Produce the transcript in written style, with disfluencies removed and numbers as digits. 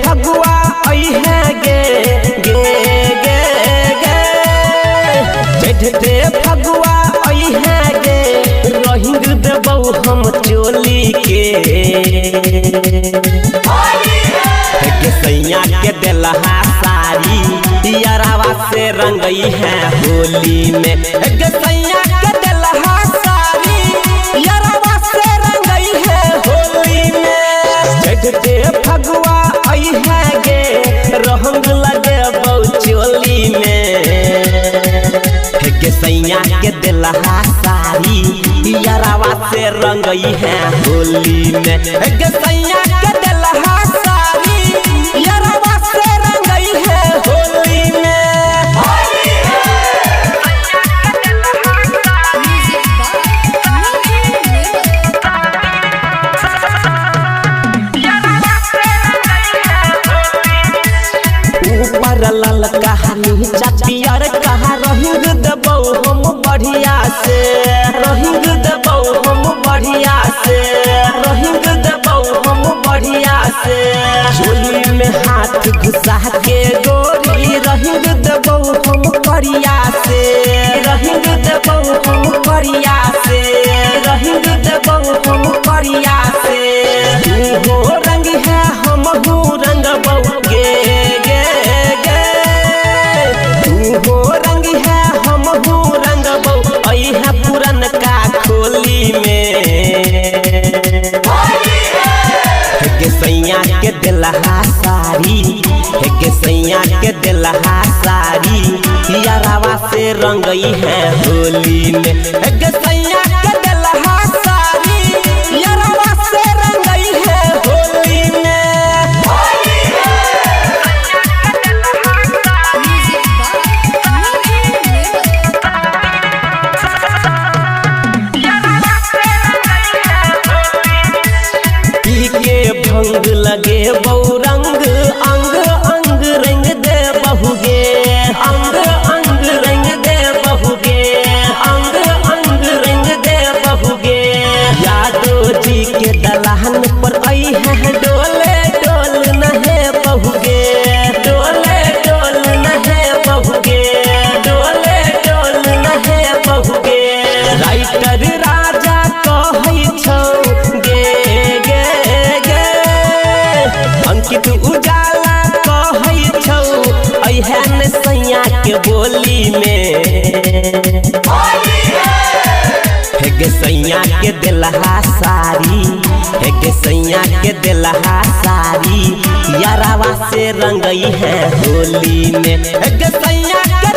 फगुआ अइहे गे गे गे गे चढ़ते फगुआ अइहे गे रहिंग देबौ हम चोली के सैया के देलहा साड़ी यारावा से रंगई है होली में सैया के देलहा साड़ी यारावा से रंगई है होली में चढ़ते फगुआ अइहे गे रंग लगे बौ चोली में सैया के देलहा साड़ी यारावा से रंगई है होली में सैया के देलहा साड़ी यारावा से रंगई है होली में ऊपर लाल कहानी चापियर कहा रहिंग देबौ हम बढ़िया से रहिंग देबौ हम बढ़िया से रहिंग देबौ हम बढ़िया से चोली में हाथ घुसा के गोरी रहिंग देबौ हम बढ़िया से रहिंग देबौ हम बढ़िया से रहिंग देबौ हम बढ़िया से तू हो रंग है हम हो रंग बौ गे गे गे तू हो रंग है हम हो रंग बौ अइहे पुरन का खोली में सैया के देलहा साड़ी सैया के देलहा साड़ी यारावा से रंगई है होली में सैया के देलहा साड़ी यारावा से रंगई है होली में भंग लगे बौ रंग अंग अंग रंग दे बहुगे अंग अंग रंग दे बहुगे अंग अंग रंग दे बहुगे यादो जी के दलहन पर आई है डोले डोल नहे बहुगे डोले डोल नहे बहुगे डोले डोल नहे बहुगे राइटर राजा कहै छौ गे गे गे अंकित उजाला कहै छौ अइहे न सैया के बोली में सैया के देलहा साड़ी सैया के देलहा साड़ी यारावा से रंगई है होली में सैया के